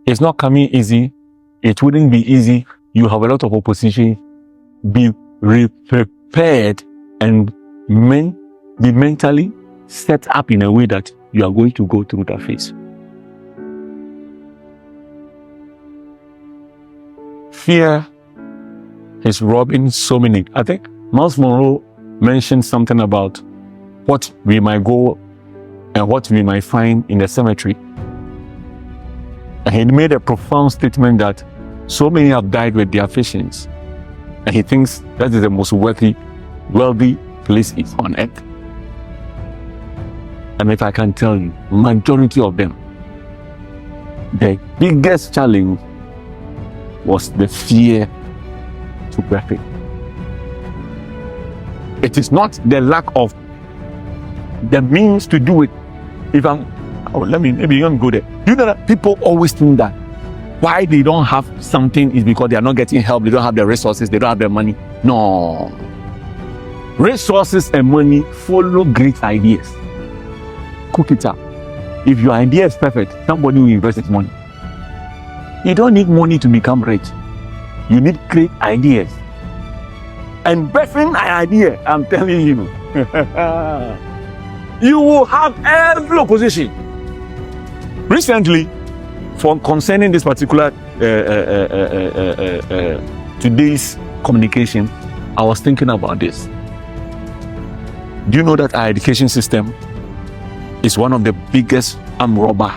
It's not coming easy. It wouldn't be easy. You have a lot of opposition. Be prepared and be mentally set up in a way that you are going to go through that phase. Fear is robbing so many. I think Miles Monroe mentioned something about what we might go and what we might find in the cemetery. And he made a profound statement that so many have died with their visions. And he thinks that is the most wealthy place on earth. And if I can tell you, majority of them, the biggest challenge was the fear to birth it. It is not the lack of the means to do it. Maybe you don't go there. You know that people always think that why they don't have something is because they are not getting help, they don't have the resources, they don't have the money. No. Resources and money follow great ideas. Cook it up. If your idea is perfect, somebody will invest its money. You don't need money to become rich. You need great ideas. And birthing an idea, I'm telling you, you will have every opposition. Recently, concerning this particular today's communication, I was thinking about this. Do you know that our education system is one of the biggest armed robber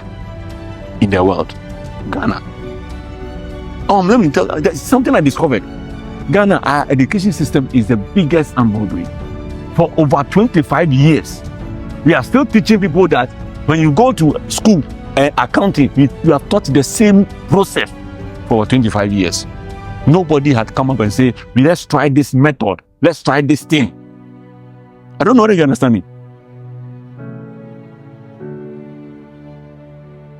in the world? Ghana. Let me tell you, that's something I discovered. Ghana, our education system is the biggest armed robbery. For over 25 years, we are still teaching people that when you go to school, accounting, you have taught the same process for 25 years. Nobody had come up and say, let's try this method, let's try this thing. I don't know whether you understand me.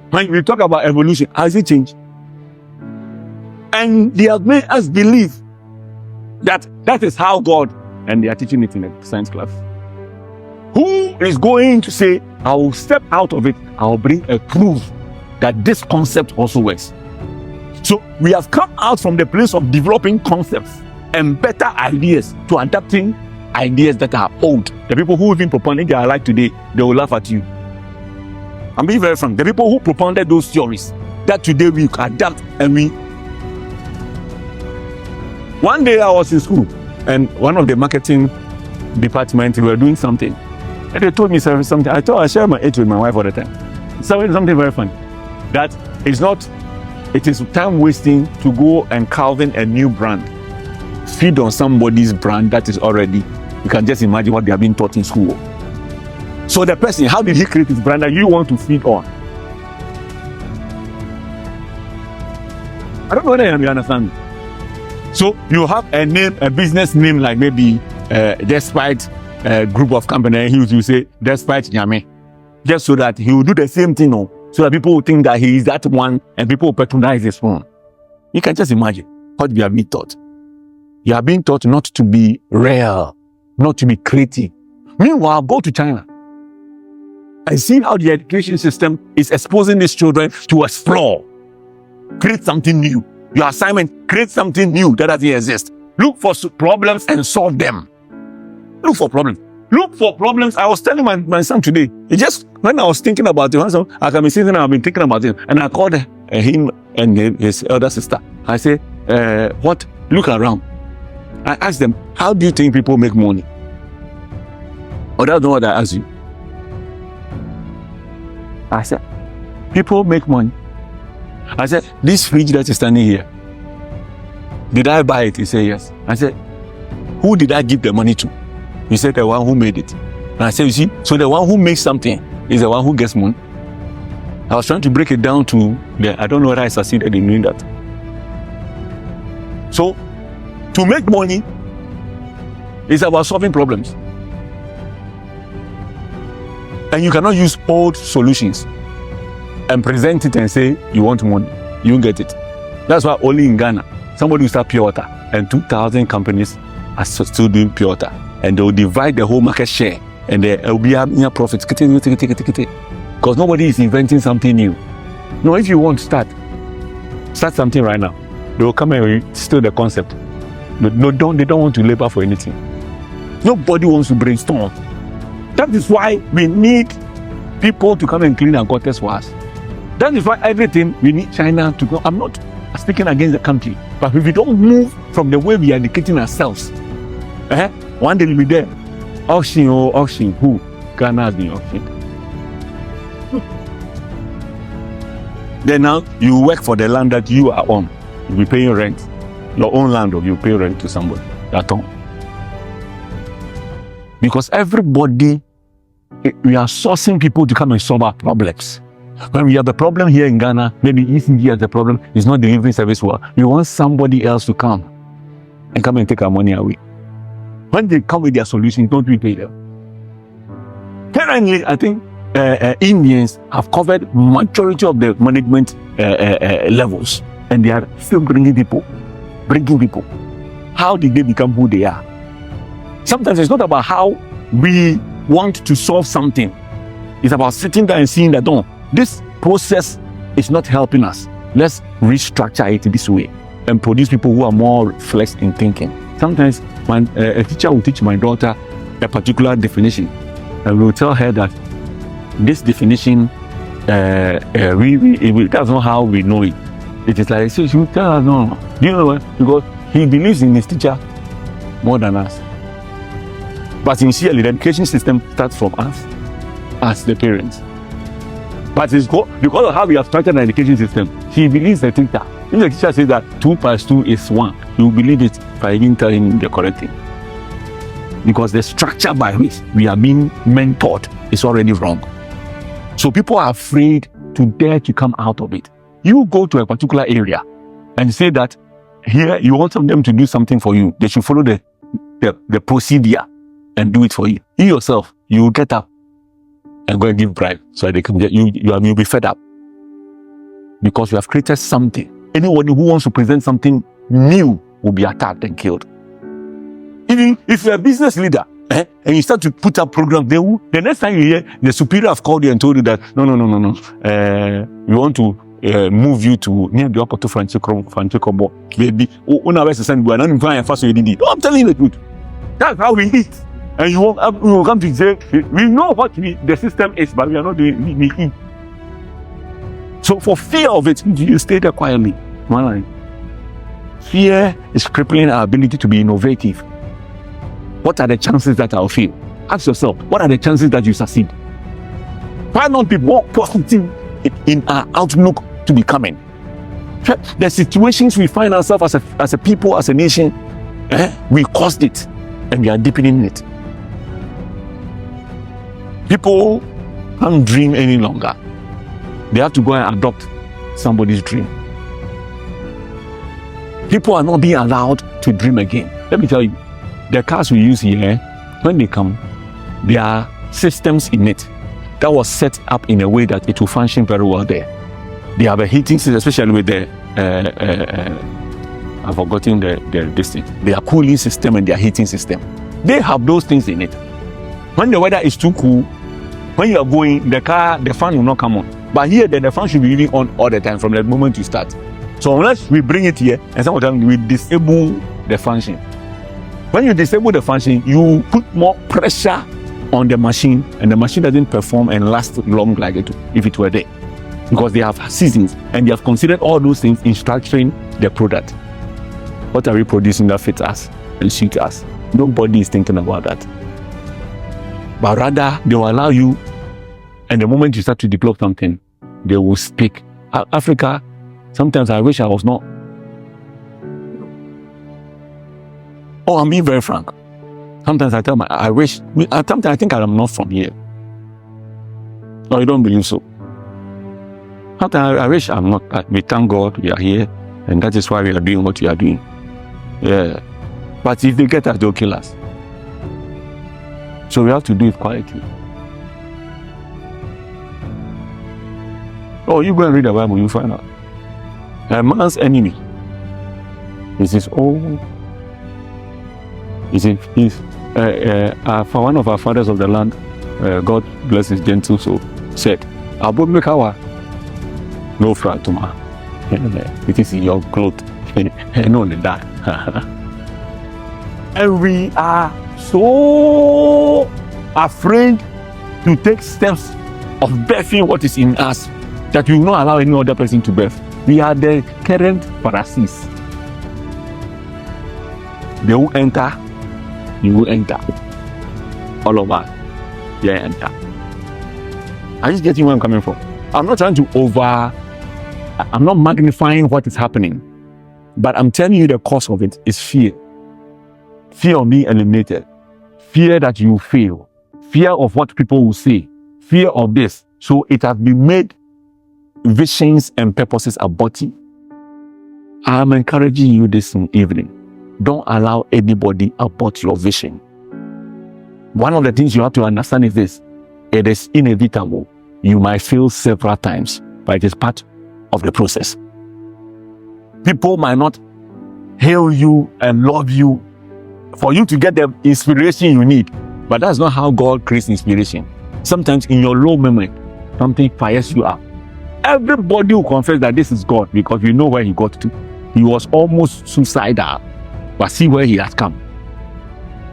When we talk about evolution, has it changed? And they have made us believe that that is how God, and they are teaching it in a science class. Who is going to say, I will step out of it, I will bring a proof that this concept also works? So we have come out from the place of developing concepts and better ideas to adapting ideas that are old. The people who even propounded their life today, they will laugh at you. I'm being very frank. The people who propounded those theories, that today we adapt and we... One day I was in school and one of the marketing department, we were doing something. And they told me something. I share my age with my wife all the time. Something very funny. That it is time wasting to go and carving a new brand. Feed on somebody's brand that is already, you can just imagine what they have been taught in school. So the person, how did he create his brand that you want to feed on? I don't know whether you understand. So you have a name, a business name, like maybe Despite a group of companies, he will say Despite Nyame, just so that he will do the same thing, so that people will think that he is that one and people will patronize his phone. You can just imagine what we have been taught. You are being taught not to be real, not to be creative. Meanwhile, go to China and see how the education system is exposing these children to explore, create something new. Your assignment, create something new that doesn't exist. Look for problems and solve them. Look for problems. Look for problems. I was telling my son today, when I was thinking about it, I can be sitting and I've been thinking about it, and I called him and his elder sister. I said, what? Look around. I asked them, how do you think people make money? Or that's not what I asked you. I said, people make money. I said, this fridge that is standing here, did I buy it? He said, yes. I said, who did I give the money to? He said, the one who made it. And I said, you see, so the one who makes something is the one who gets money. I was trying to break it down to I don't know whether I succeeded in doing that. So, to make money is about solving problems. And you cannot use old solutions and present it and say you want money. You won't get it. That's why only in Ghana, somebody will start pure water and 2,000 companies are still doing pure water. And they will divide the whole market share and there will be a profit. Because nobody is inventing something new. No, if you want to start, start something right now. They will come and steal the concept. They don't want to labor for anything. Nobody wants to brainstorm. That is why we need people to come and clean our gutters for us. That is why everything we need China to go. I'm not speaking against the country, but if we don't move from the way we are educating ourselves, one day we'll be there. Auction, who? Ghana has been auctioned. Then now you work for the land that you are on. You'll be paying rent. Your own land, or you pay rent to somebody. That's all. Because everybody, we are sourcing people to come and solve our problems. When we have a problem here in Ghana, maybe ECG has a problem, it's not delivering service well. We want somebody else to come and take our money away. When they come with their solution, don't we pay them? Currently, I think Indians have covered majority of the management levels, and they are still bringing people. How did they become who they are? Sometimes it's not about how we want to solve something. It's about sitting there and seeing that, no, this process is not helping us. Let's restructure it this way and produce people who are more flexed in thinking. Sometimes when a teacher will teach my daughter a particular definition, and we will tell her that this definition, that's not how we know it. It is like, so she will tell us, no. Do you know what? Because he believes in his teacher more than us. But sincerely, the education system starts from us as the parents. But it's because of how we have structured the education system, he believes the teacher. If the teacher says that 2 + 2 is 1, he will believe it by even telling him the correct thing. Because the structure by which we are being mentored is already wrong. So people are afraid to dare to come out of it. You go to a particular area and say that here you want them to do something for you. They should follow the procedure and do it for you. You yourself, you will get up and go and give bribe so they can get you'll be fed up. Because you have created something. Anyone who wants to present something new will be attacked and killed. Even if you're a business leader, and you start to put up programs, the next time you hear the superior have called you and told you that no, we want to move you to near the upper to Francisco, baby. No, I'm telling you the truth. That's how we eat. And you will come to say, we know what the system is, but we are not doing we eat. So for fear of it, you stay there quietly. Fear is crippling our ability to be innovative. What are the chances that I'll fail? Ask yourself, what are the chances that you succeed? Why not be more positive in our outlook to becoming? The situations we find ourselves as a people, as a nation, we caused it and we are deepening it. People can't dream any longer. They have to go and adopt somebody's dream. People are not being allowed to dream again. Let me tell you, the cars we use here, when they come, there are systems in it that was set up in a way that it will function very well there. They have a heating system, especially with the I've forgotten this thing. Their cooling system and their heating system. They have those things in it. When the weather is too cool, when you are going, the fan will not come on. But here, the fan should be really on all the time from the moment you start. So unless we bring it here, and sometimes we disable the function. When you disable the function, you put more pressure on the machine, and the machine doesn't perform and last long like it if it were there. Because they have seasons, and they have considered all those things in structuring the product. What are we producing that fits us and suits us? Nobody is thinking about that. But rather, they will allow you, and the moment you start to develop something, they will speak. Africa, sometimes I wish I was not. Oh, I'm being very frank. Sometimes I sometimes I think I am not from here. No, you don't believe so. Sometimes I wish I'm not. We thank God we are here, and that is why we are doing what we are doing. Yeah. But if they get us, they'll kill us. So we have to do it quietly. Oh, you go and read the Bible, you find out. A man's enemy is his own. For one of our fathers of the land, God bless his gentle soul, said, "Abomekawa no fratuma." It is in your clothes. No, that. And we are so afraid to take steps of birthing what is in us that we will not allow any other person to birth. We are the current Pharisees. They will enter, you will enter. All of us, they enter. Are you getting where I'm coming from? I'm not trying to I'm not magnifying what is happening, but I'm telling you the cause of it is fear. Fear of being eliminated. Fear that you fail. Fear of what people will say. Fear of this. So it has been made visions and purposes abortive. I'm encouraging you this evening. Don't allow anybody abort your vision. One of the things you have to understand is this. It is inevitable. You might fail several times, but it is part of the process. People might not hail you and love you for you to get the inspiration you need, but that's not how God creates inspiration. Sometimes in your low moment, something fires you up. Everybody will confess that this is God because we know where he got to. He was almost suicidal, but see where he has come.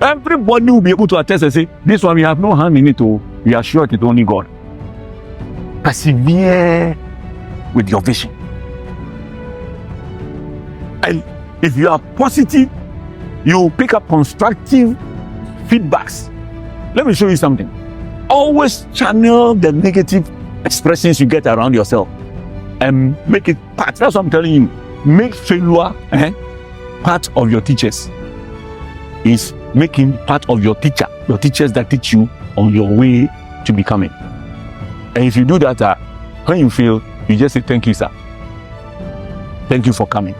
Everybody will be able to attest and say, this one we have no hand in it, we are sure it is only God. Persevere with your vision. And if you are positive, you pick up constructive feedbacks. Let me show you something. Always channel the negative expressions you get around yourself and make it part. That's what I'm telling you. Make failure part of your teachers. Is making part of your teachers that teach you on your way to becoming. And if you do that, when you fail, you just say, thank you, sir. Thank you for coming.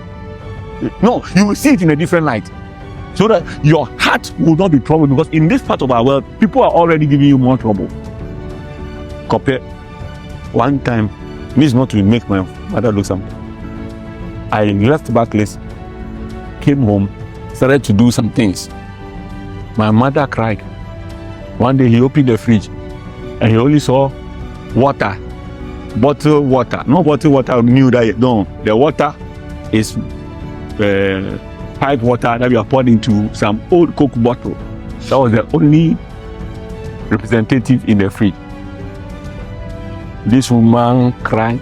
No, you will see it in a different light. So that your heart will not be troubled, because in this part of our world, people are already giving you more trouble. Compare. One time, this is not to make my mother look something. I left Barclays, came home, started to do some things. My mother cried. One day he opened the fridge and he only saw water, bottled water. No bottled water, knew that no, the water is pipe water that we are poured into some old Coke bottle. That was the only representative in the fridge. This woman cried,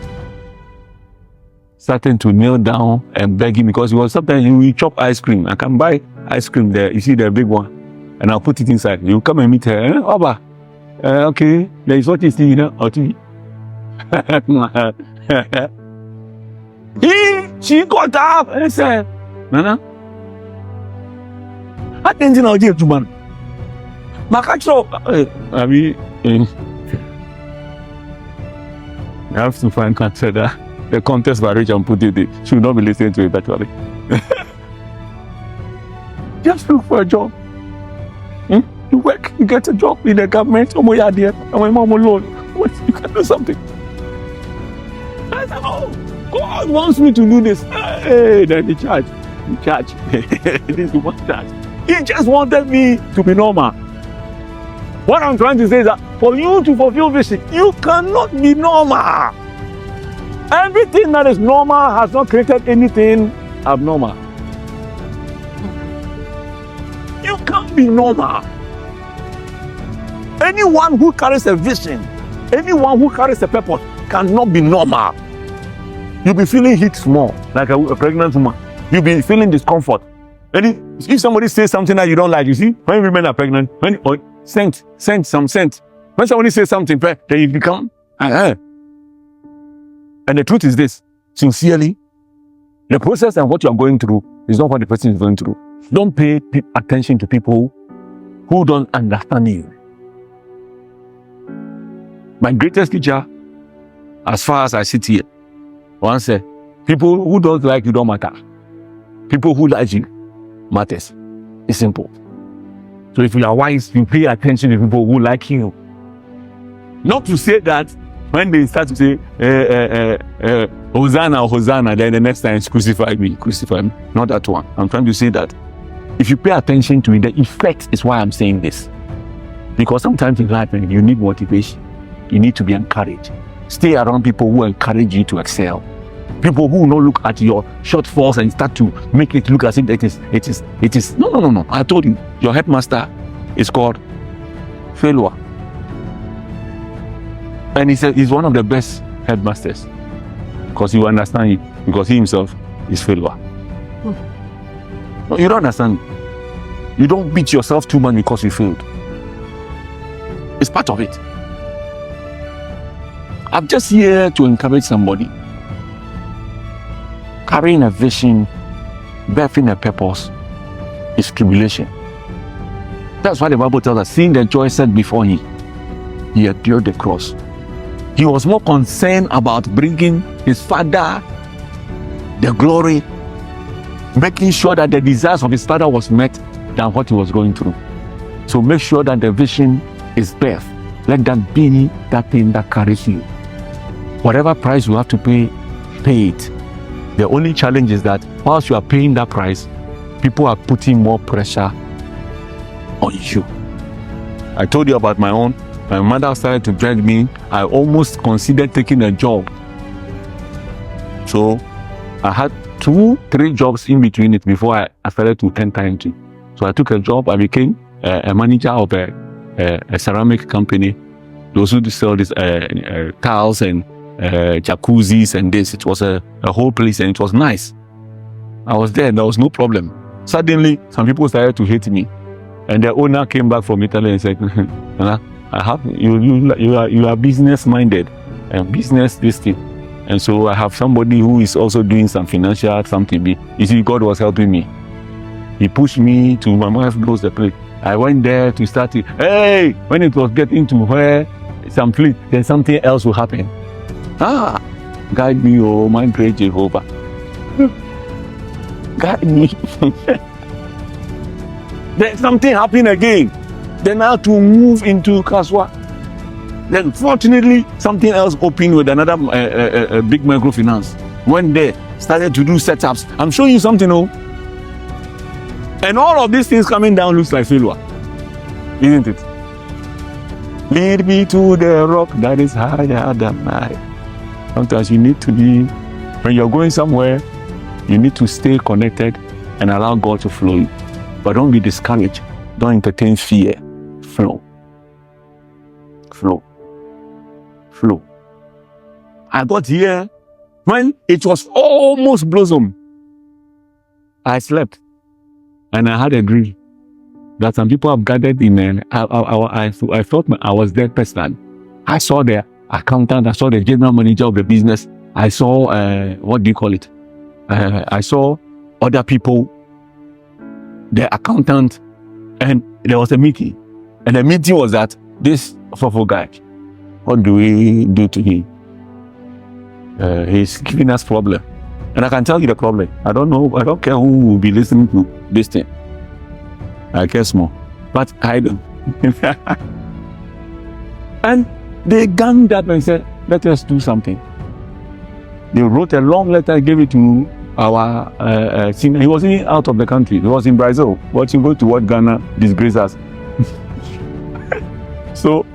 starting to kneel down and begging, because it was sometimes we chop ice cream. I can buy ice cream there. You see the big one, and I'll put it inside. You come and meet her. Oba, okay, there is what you see, or TV. She got up and said, Nana, I didn't know you to man. I mean, I have to find consider the contest by which I'm putting it. She will not be listening to it actually. Just look for a job. You work, you get a job in the government, and my mom alone. You can do something. I said, oh, God wants me to do this. Hey, then the church. This is one church. He just wanted me to be normal. What I'm trying to say is that for you to fulfill vision, you cannot be normal. Everything that is normal has not created anything abnormal. You can't be normal. Anyone who carries a vision, anyone who carries a purpose cannot be normal. You'll be feeling heat small, like a pregnant woman. You'll be feeling discomfort. And if somebody says something that you don't like, you see, when women are pregnant, scent. When somebody says something, then you become, And the truth is this, sincerely, the process and what you are going through is not what the person is going through. Don't pay attention to people who don't understand you. My greatest teacher, as far as I sit here, once said, people who don't like you don't matter. People who like you matters. It's simple. So if you are wise, you pay attention to people who like you. Not to say that when they start to say, Hosanna, then the next time it's crucify me. Not that one. I'm trying to say that if you pay attention to it, the effect is why I'm saying this. Because sometimes in life, you need motivation. You need to be encouraged. Stay around people who encourage you to excel. People who will not look at your shortfalls and start to make it look as if it is. No. I told you, your headmaster is called failure. And he said he's one of the best headmasters because he will understand it, because he himself is failure. No, you don't understand. You don't beat yourself too much because you failed. It's part of it. I'm just here to encourage somebody. Carrying a vision, birthing a purpose is tribulation. That's why the Bible tells us, seeing the joy set before him, he endured the cross. He was more concerned about bringing his father the glory, making sure that the desires of his father was met, than what he was going through. So make sure that the vision is birth. Let that be that thing that carries you. Whatever price you have to pay, pay it. The only challenge is that whilst you are paying that price, people are putting more pressure on you. I told you about my own. My mother started to drag me. I almost considered taking a job. So I had 2-3 jobs in between it before I started to enter into. So I took a job. I became a manager of a ceramic company. Those who sell these tiles and jacuzzis and this. It was a whole place and it was nice. I was there and there was no problem. Suddenly, some people started to hate me. And the owner came back from Italy and said, I have you are business minded and business this thing. And so I have somebody who is also doing some financial something. You see, God was helping me. He pushed me to my wife close the place. I went there to start it. Hey, when it was getting to where then something else will happen. Guide me, oh my great Jehovah. Guide me. Then something happened again. Then I had to move into Kaswa. Then fortunately, something else opened with another big microfinance. Went there, started to do setups. I'm showing you something, oh. And all of these things coming down looks like failure. Isn't it? Lead me to the rock that is higher than I. Sometimes you need to be, when you're going somewhere, you need to stay connected and allow God to flow you. But don't be discouraged. Don't entertain fear. Flow. Flow. Flow. I got here when it was almost blossom. I slept and I had a dream that some people have gathered in. I thought I was that person. I saw the accountant. I saw the general manager of the business. I saw what do you call it? I saw other people, the accountant, and there was a meeting. And the meeting was that this Fofo guy, what do we do to him? He's giving us problem. And I can tell you the problem. I don't know. I don't care who will be listening to this thing. I care small. But I don't. And they ganged up and said, let us do something. They wrote a long letter, gave it to our senior. He wasn't out of the country. He was in Brazil. Watching go to what Ghana disgrace us. So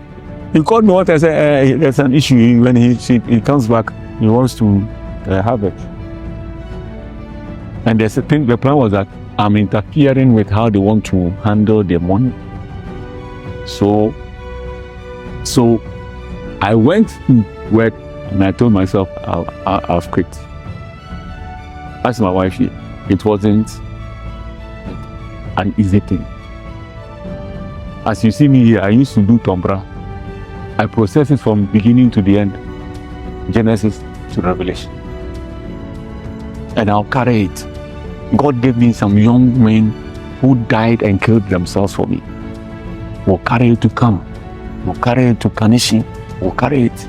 he called me once and said, there's an issue. When he comes back, he wants to have it. And the plan was that I'm interfering with how they want to handle their money. So I went to work and I told myself I've quit. Asked my wife, it wasn't an easy thing. As you see me here, I used to do Tombra. I process it from beginning to the end, Genesis to Revelation. And I'll carry it. God gave me some young men who died and killed themselves for me. We'll carry it to come. We'll carry it to Kanishi. We'll carry it.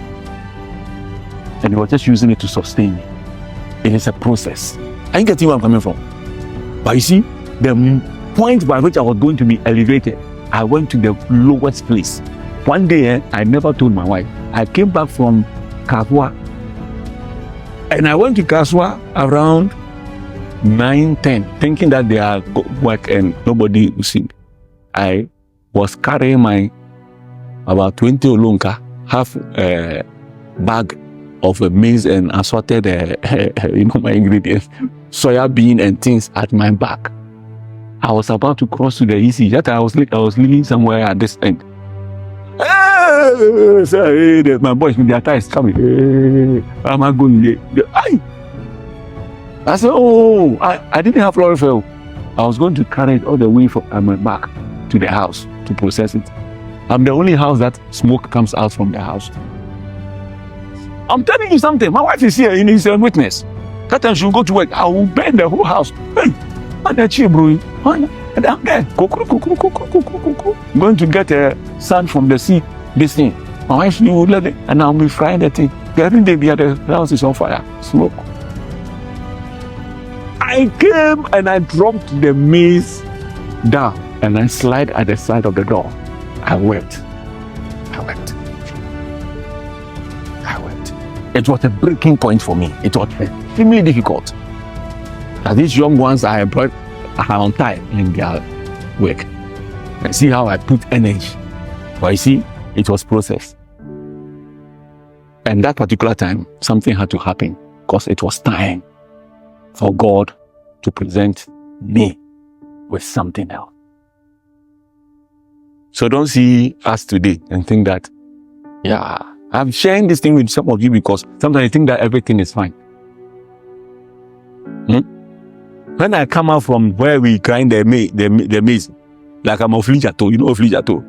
And he was just using it to sustain me. It is a process. I get where I'm coming from. But you see, the point by which I was going to be elevated, I went to the lowest place. One day, I never told my wife. I came back from Kaswa. And I went to Kaswa around 9-10, thinking that they are work and nobody will see me. I was carrying my about 20 olunka, half bag of a maize and assorted, my ingredients, soya bean and things at my back. I was about to cross to the EC. That I was living somewhere at this end. My boys with their ties coming. Where am I going? I said, oh, I didn't have chlorophyll. I was going to carry it all the way from my back to the house to process it. I'm the only house that smoke comes out from the house. I'm telling you something. My wife is here, is a witness. That time she'll go to work. I will burn the whole house. Hey, and that's you, bro. And I'm there. Going to get a sand from the sea. This thing. My wife, you will let it, and I'll be frying the thing. Every day, the house is on fire. Smoke. I came and I dropped the maize down and I slid at the side of the door. I wept. It was a breaking point for me. It was extremely difficult. As these young ones I employed are on time in their work. And see how I put energy. But you see, it was processed. And that particular time, something had to happen because it was time for God to present me with something else. So don't see us today and think that, I'm sharing this thing with some of you because sometimes I think that everything is fine. When I come out from where we grind the maize, like I'm of Flijato, of Flijato,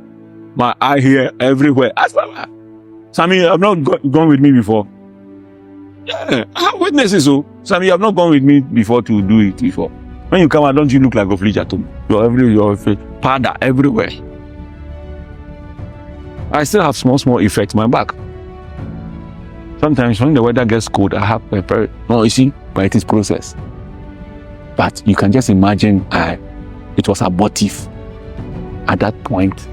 my eye here everywhere. Sammy, you have not gone with me before. Yeah, I have witnesses. So, Sammy, you have not gone with me before to do it before. When you come out, don't you look like a Flijato? You're powder everywhere. I still have small effects on my back. Sometimes when the weather gets cold, I have but it is processed. But you can just imagine it was abortive at that point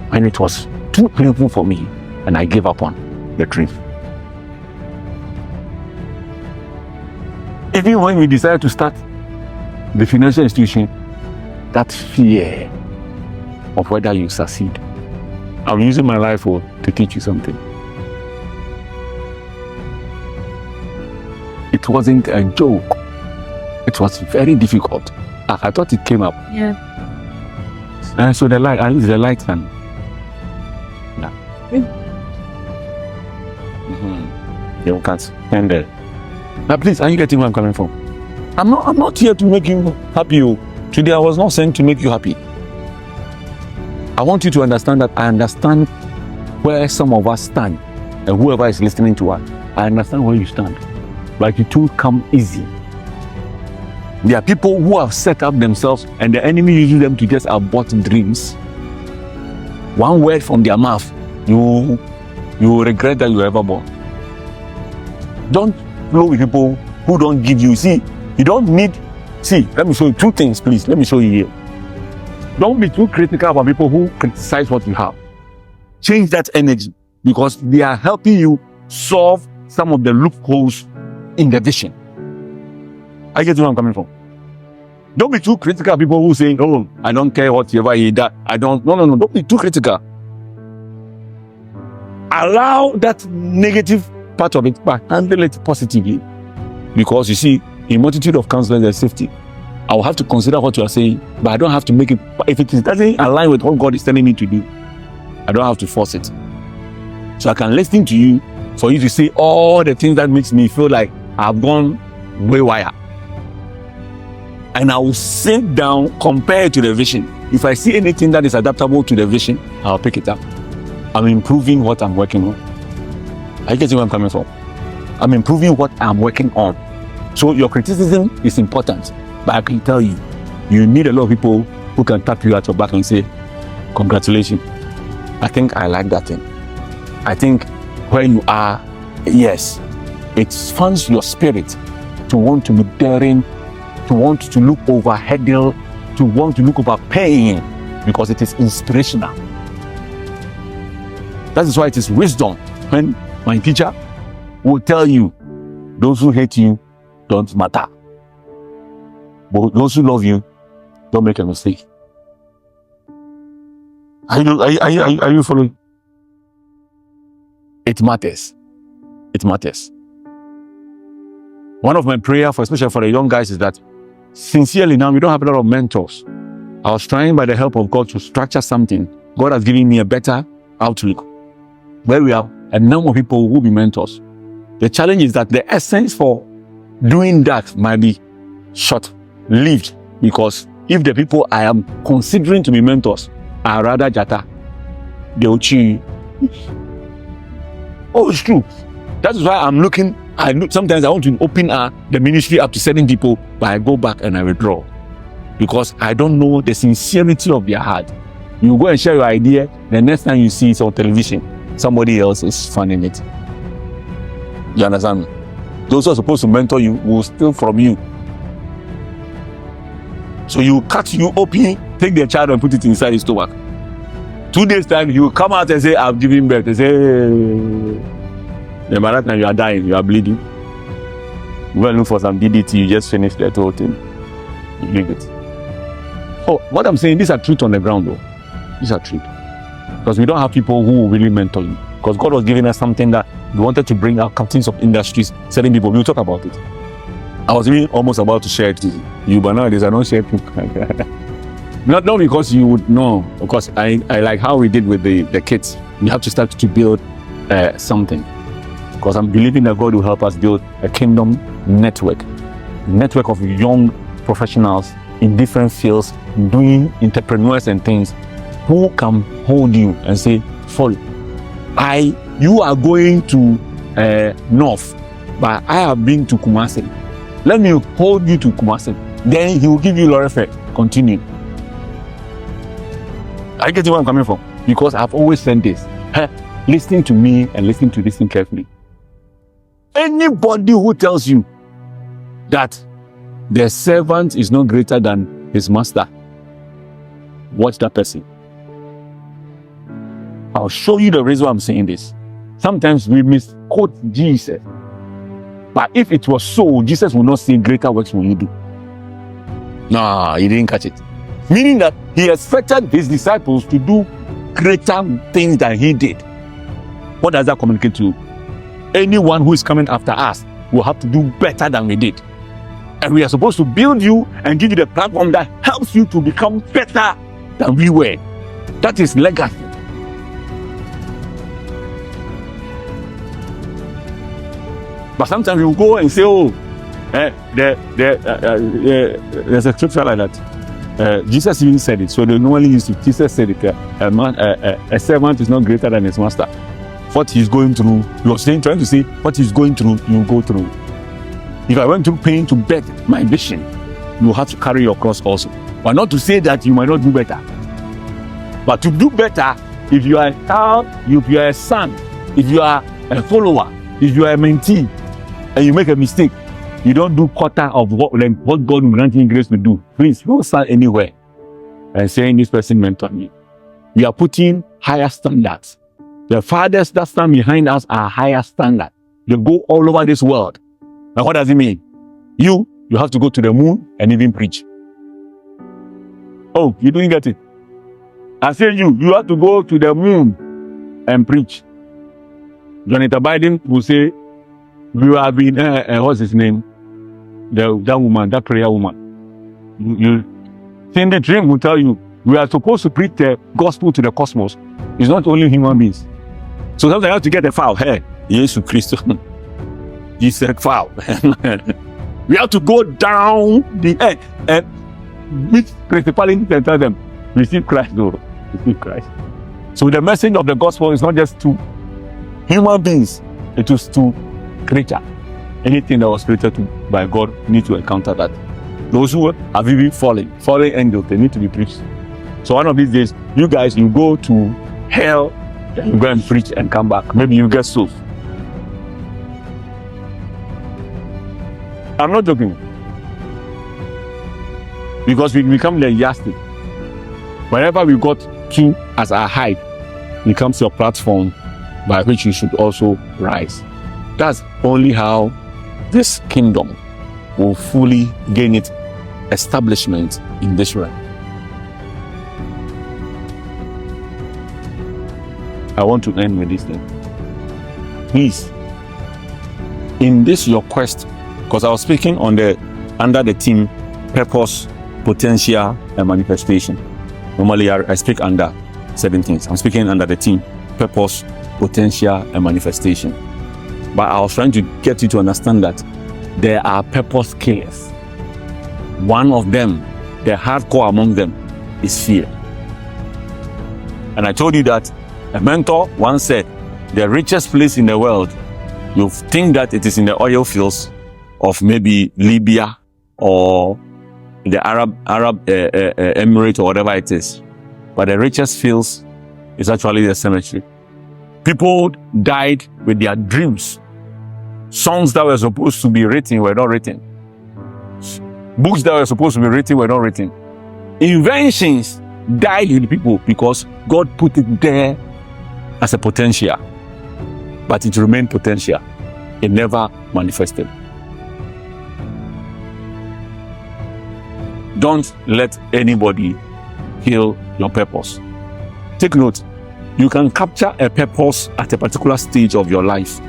when it was too painful for me and I gave up on the dream. Even when we decided to start the financial institution, that fear of whether you succeed. I'm using my life to teach you something. It wasn't a joke. It was very difficult. I thought it came up. Yeah. And so the light, I use the light fan. Yeah. You can't stand there. Now please, are you getting where I'm coming from? I'm not here to make you happy. Today I was not sent to make you happy. I want you to understand that I understand where some of us stand, and whoever is listening to us, I understand where you stand. Like it will come easy. There are people who have set up themselves and the enemy uses them to just abort dreams. One word from their mouth, you will regret that you were ever born. Don't flow with people who don't give you. See, you don't need. See, let me show you two things, please. Let me show you here. Don't be too critical about people who criticize what you have. Change that energy because they are helping you solve some of the loopholes in the vision. I get where I'm coming from. Don't be too critical of people who say, oh, I don't care whatever he does. No. Don't be too critical. Allow that negative part of it, but handle it positively. Because you see, in multitude of counselors, there's safety. I will have to consider what you are saying, but I don't have to make it. If it doesn't align with what God is telling me to do, I don't have to force it. So I can listen to you for you to say all the things that makes me feel like I've gone way wire. And I will sit down, compare it to the vision. If I see anything that is adaptable to the vision, I'll pick it up. I'm improving what I'm working on. Are you getting where I'm coming from? I'm improving what I'm working on. So your criticism is important. But I can tell you, you need a lot of people who can tap you at your back and say, congratulations. I think I like that thing. I think where you are, yes, it funds your spirit to want to be daring, to want to look over hurdle, to want to look over pain, because it is inspirational. That is why it is wisdom when my teacher will tell you, those who hate you don't matter. But those who love you, don't make a mistake. Are you following? It matters. It matters. One of my prayer for, especially for the young guys, is that sincerely now we don't have a lot of mentors. I was trying by the help of God to structure something. God has given me a better outlook where we have a number of people who will be mentors. The challenge is that the essence for doing that might be short-lived, because if the people I am considering to be mentors are rather jata, they will chew. Oh, it's true. That is why I'm looking. Sometimes I want to open the ministry up to certain people, but I go back and I withdraw because I don't know the sincerity of their heart. You go and share your idea, the next time you see it on television, somebody else is funding it. You understand me? Those who are supposed to mentor you will steal from you. So you cut you open, take the child and put it inside his stomach. 2 days time, he will come out and say, I've given birth. They say, then by that time you are dying, you are bleeding. Go and look for some DDT, you just finish that whole thing. You leave it. Oh, what I'm saying, these are truth on the ground though. These are truth. Because we don't have people who will really mentor you. Because God was giving us something that we wanted to bring out captains of industries, certain people. We'll talk about it. I was really almost about to share it with you, but nowadays I don't share people. Not because you would know, because I like how we did with the kids. We have to start to build something. Because I'm believing that God will help us build a kingdom network of young professionals in different fields, doing entrepreneurs and things, who can hold you and say, follow. You are going to North, but I have been to Kumasi. Let me hold you to Kumasi. Then he will give you lorry fare. Continue. Are you getting where I'm coming from? Because I've always said this. Listening to me and listening to this thing carefully. Anybody who tells you that the servant is not greater than his master, watch that person. I'll show you the reason why I'm saying this. Sometimes we misquote Jesus. But if it was so, Jesus will not say greater works will you do. No, he didn't catch it. Meaning that he expected his disciples to do greater things than he did. What does that communicate to you? Anyone who is coming after us will have to do better than we did. And we are supposed to build you and give you the platform that helps you to become better than we were. That is legacy. But sometimes you go and say, oh, there's a scripture like that. Jesus even said it. So they normally used to, Jesus said it, a servant is not greater than his master. What he's going through, he was trying to say, what he's going through, you go through. If I went through pain to bet my vision, you have to carry your cross also. But not to say that you might not do better. But to do better, if you are a child, if you are a son, if you are a follower, if you are a mentee, and you make a mistake, you don't do quarter of what God will grant you grace to do. Please, don't stand anywhere and saying this person mentored me. We are putting higher standards. The fathers that stand behind us are higher standards. They go all over this world. Now, what does it mean? You have to go to the moon and even preach. Oh, you didn't get it. I said you have to go to the moon and preach. Jonathan Biden will say, you have been, what's his name? That woman, that prayer woman. You see, the dream will tell you, we are supposed to preach the gospel to the cosmos. It's not only human beings. So sometimes I have to get a foul. Hey, Jesus Christ. He said foul. We have to go down the earth and meet principalities and tell them, receive Christ, though. Receive Christ. So the message of the gospel is not just to human beings, it is to creature. Anything that was created by God needs to encounter that. Those who have even fallen angels, they need to be preached. So one of these days, you guys, you go to hell, and you go and preach and come back. Maybe you get souls. I'm not joking. Because we become the yardstick. Whenever we got to as our height, becomes your platform by which you should also rise. That's only how this kingdom will fully gain its establishment in this realm. I want to end with this thing. Please, in this your quest Because I was speaking under the theme purpose, potential, and manifestation. Normally, I speak under certain things. I'm speaking under the theme purpose, potential, and manifestation. But I was trying to get you to understand that there are purpose killers. One of them, the hardcore among them, is fear. And I told you that a mentor once said, the richest place in the world, you think that it is in the oil fields of maybe Libya or the Arab Emirate or whatever it is. But the richest fields is actually the cemetery. People died with their dreams. Songs that were supposed to be written were not written. Books that were supposed to be written were not written. Inventions died with people because God put it there as a potential. But it remained potential. It never manifested. Don't let anybody kill your purpose. Take note, you can capture a purpose at a particular stage of your life.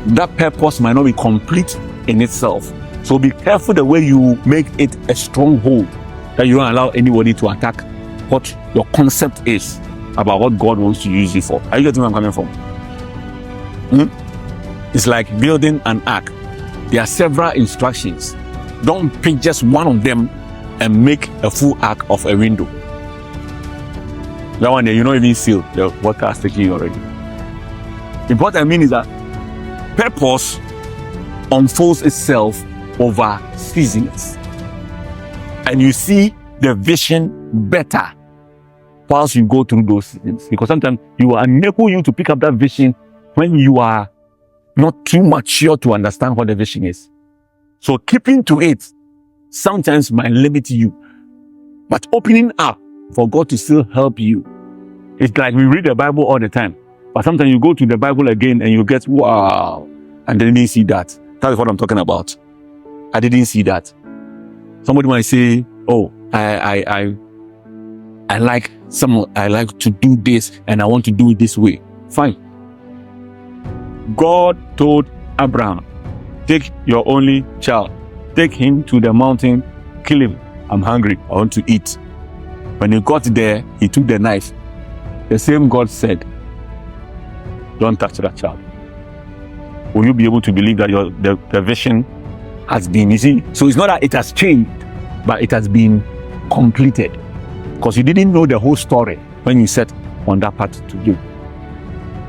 That purpose might not be complete in itself. So be careful the way you make it a stronghold, that you don't allow anybody to attack what your concept is about what God wants to use you for. Are you getting where I'm coming from? It's like building an ark. There are several instructions. Don't pick just one of them and make a full arc of a window. That one there, you don't even seal. The water is taking you already. What I mean is that purpose unfolds itself over seasons. And you see the vision better whilst you go through those seasons. Because sometimes you will enable you to pick up that vision when you are not too mature to understand what the vision is. So keeping to it sometimes might limit you. But opening up for God to still help you. It's like we read the Bible all the time. But sometimes you go to the Bible again and you get, wow, and then you see that. That is what I'm talking about. I didn't see that. Somebody might say, oh, I like to do this and I want to do it this way. Fine. God told Abraham, take your only child, take him to the mountain, kill him. I'm hungry, I want to eat. When he got there, he took the knife. The same God said, don't touch that child. Will you be able to believe that the vision has been easy? So it's not that it has changed, but it has been completed. Because you didn't know the whole story when you set on that path to do.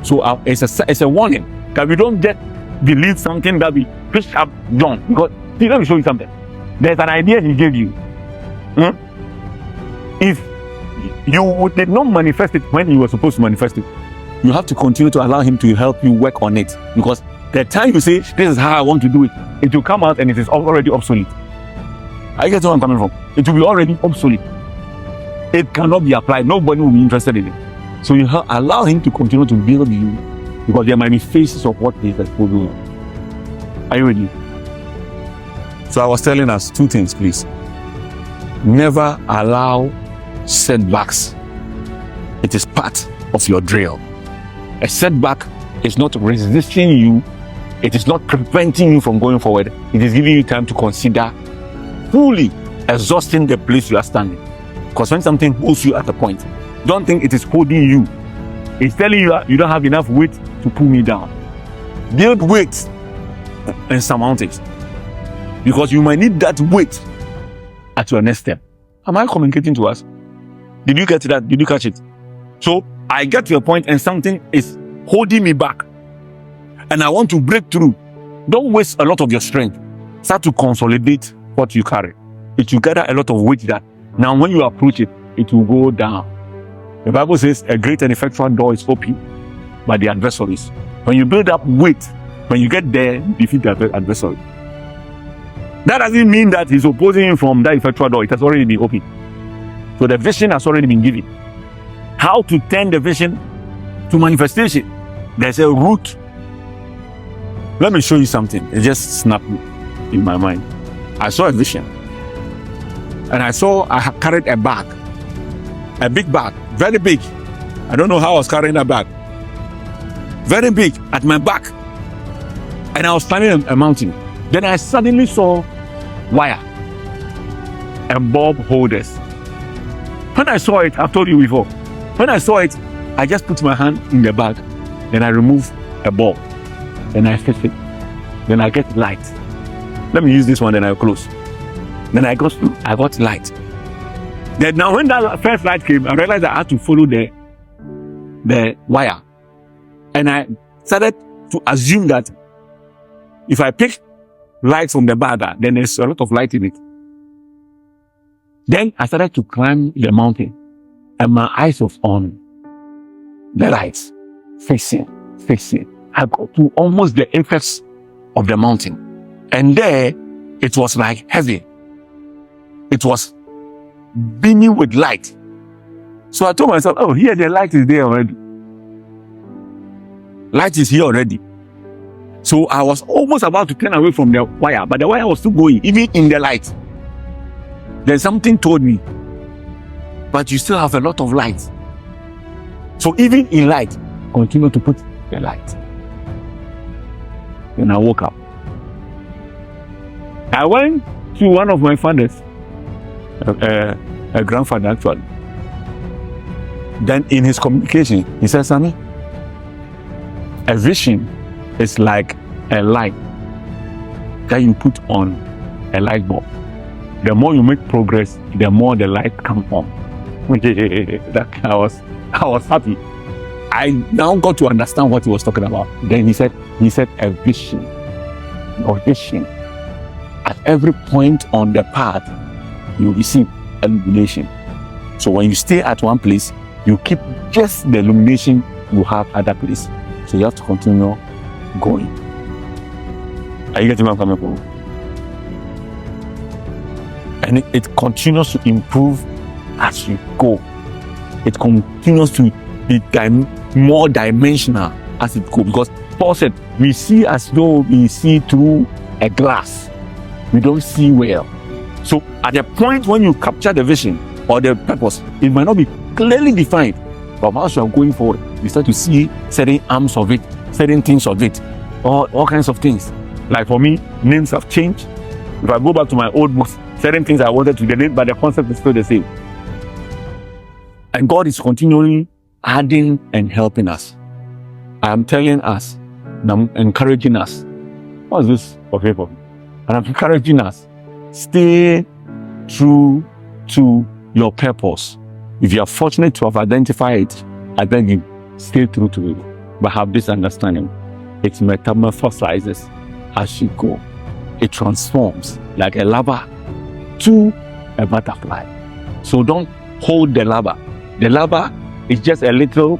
So it's a warning that we don't just believe something that we push up John. Because see, let me show you something. There's an idea he gave you. If you did not manifest it when you were supposed to manifest it, you have to continue to allow him to help you work on it. Because the time you say, this is how I want to do it, it will come out and it is already obsolete. I get where I'm coming from. It will be already obsolete. It cannot be applied. Nobody will be interested in it. So you allow him to continue to build you, because there might be phases of what he is supposed to do. Are you ready? So I was telling us two things, please. Never allow setbacks. It is part of your drill. A setback is not resisting you. It is not preventing you from going forward. It is giving you time to consider fully exhausting the place you are standing. Because when something holds you at a point, don't think it is holding you. It's telling you that you don't have enough weight to pull me down. Build weight and surmount it. Because you might need that weight at your next step. Am I communicating to us? Did you get that? Did you catch it? So I get to a point and something is holding me back. And I want to break through. Don't waste a lot of your strength. Start to consolidate what you carry. It will gather a lot of weight that now when you approach it, it will go down. The Bible says a great and effectual door is open by the adversaries. When you build up weight, when you get there, you defeat the adversary. That doesn't mean that he's opposing him from that effectual door. It has already been opened. So the vision has already been given. How to turn the vision to manifestation? There's a route. Let me show you something. It just snapped in my mind. I saw a vision. And I had carried a bag. A big bag. Very big. I don't know how I was carrying that bag. Very big at my back. And I was climbing a mountain. Then I suddenly saw wire and bulb holders. When I saw it, I've told you before, when I saw it, I just put my hand in the bag, then I remove a bulb, then I fix it, then I get light. Let me use this one, then I'll close. Then I got light. Then now when that first light came, I realized I had to follow the wire. And I started to assume that if I pick light from the bag, then there's a lot of light in it. Then I started to climb the mountain, and my eyes was on the lights, facing. I got to almost the apex of the mountain, and there it was like heavy. It was beaming with light. So I told myself, oh, here the light is there already. Light is here already. So I was almost about to turn away from the wire, but the wire was still going, even in the light. Then something told me, but you still have a lot of light. So even in light, continue to put the light. Then I woke up. I went to one of my fathers, a grandfather actually. Then in his communication, he said, Sammy, a vision is like a light that you put on a light bulb. The more you make progress, the more the light comes on. I was happy. I now got to understand what he was talking about. Then he said a vision. Your vision. At every point on the path, you receive illumination. So when you stay at one place, you keep just the illumination you have at that place. So you have to continue going. Are you getting where I'm coming from? And it continues to improve as you go. It continues to be more dimensional as it goes. Because Paul said, we see as though we see through a glass. We don't see well. So at the point when you capture the vision or the purpose, it might not be clearly defined. But as you are going forward, you start to see certain arms of it, certain things of it, all kinds of things. Like for me, names have changed. If I go back to my old books, certain things I wanted to name, but the concept is still the same. And God is continually adding and helping us. I am telling us, and I'm encouraging us. What is this for people? And I'm encouraging us, stay true to your purpose. If you are fortunate to have identified it, I beg you, stay true to it. But have this understanding. It metamorphosizes as you go. It transforms like a larva to a butterfly. So don't hold the larva. The larva is just a little,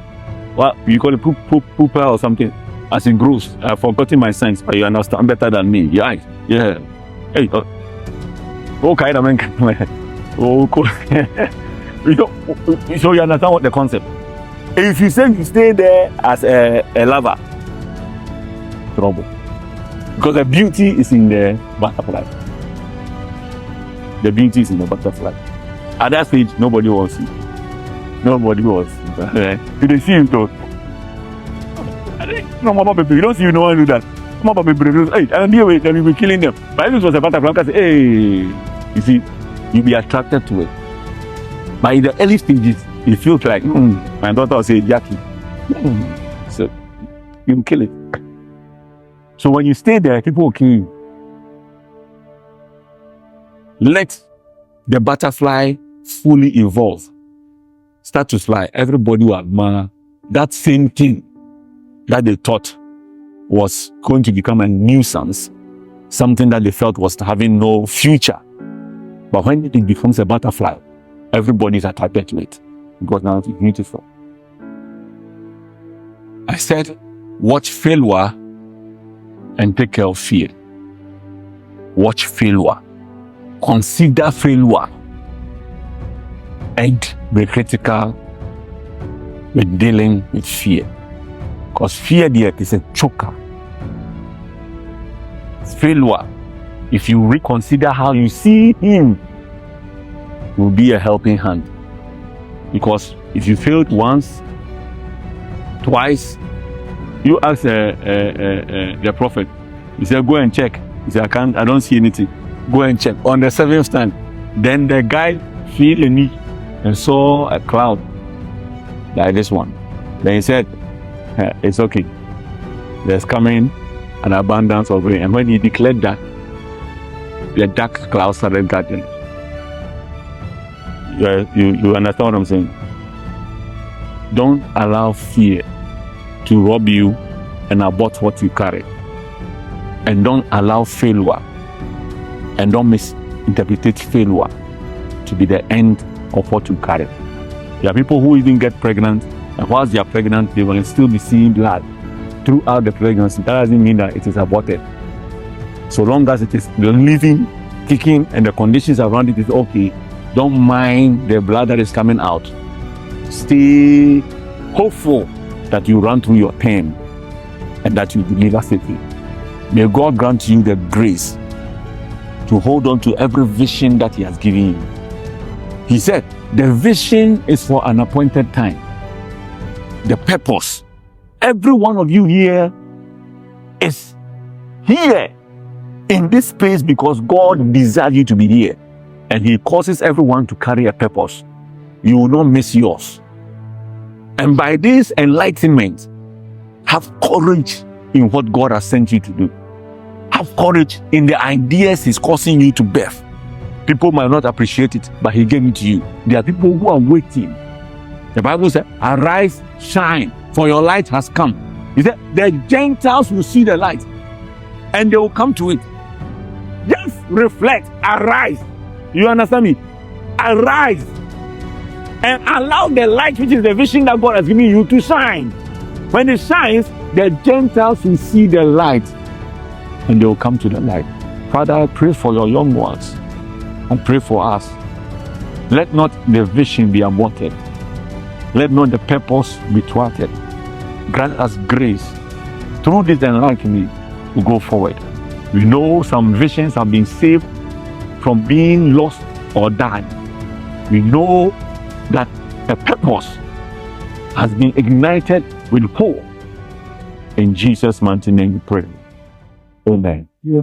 what you call it, pooper or something, as it grows. I've forgotten my science, but you understand better than me. Yeah. Hey, okay, oh, cool. So you understand what the concept. If you say you stay there as a larva, trouble. Because the beauty is in the butterfly. The beauty is in the butterfly. At that stage, nobody wants you. Nobody wants you. You don't see him though. No, Mama baby, you don't see no one do that. Mama baby, hey, and here wait, and we'll be killing them. But if it was a butterfly, I say, hey, you see, you'll be attracted to it. But in the early stages, it feels like, my daughter will say, Jackie. So you kill it. So when you stay there, people will kill you. Let the butterfly fully evolve. Start to fly. Everybody will admire that same thing that they thought was going to become a nuisance, something that they felt was having no future. But when it becomes a butterfly, everybody is attracted to it because now it's beautiful. I said, watch failure and take care of fear. Watch failure. Consider failure. And be critical with dealing with fear. Because fear there is a choker. Failure, if you reconsider how you see him, will be a helping hand. Because if you failed once, twice, you ask the prophet, he said, go and check. He said, I don't see anything. Go and check. On the seventh time, then the guy feel a knee and saw a cloud like this one. Then he said, it's okay. There's coming an abundance of rain. And when he declared that, the dark cloud started gathering. You understand what I'm saying? Don't allow fear to rob you and abort what you carry. And don't allow failure, and don't misinterpret failure to be the end of what you carry. There are people who even get pregnant, and whilst they are pregnant, they will still be seeing blood throughout the pregnancy. That doesn't mean that it is aborted. So long as it is living, kicking, and the conditions around it is okay, don't mind the blood that is coming out. Stay hopeful that you run through your pain and that you deliver safely. May God grant you the grace to hold on to every vision that He has given you. He said, the vision is for an appointed time. The purpose. Every one of you here is here in this space because God desires you to be here. And He causes everyone to carry a purpose. You will not miss yours. And by this enlightenment, have courage in what God has sent you to do. Have courage in the ideas He's causing you to birth. People might not appreciate it, but He gave it to you. There are people who are waiting. The Bible says, arise, shine, for your light has come. He said, the Gentiles will see the light and they will come to it. Just reflect, arise. You understand me? Arise and allow the light, which is the vision that God has given you, to shine. When it shines, the Gentiles will see the light and they will come to the light. Father, I pray for your young ones. I pray for us. Let not the vision be aborted. Let not the purpose be thwarted. Grant us grace through this enlightenment to go forward. We know some visions have been saved from being lost or died. We know that the purpose has been ignited with hope. In Jesus' mighty name we pray. Amen. Yeah.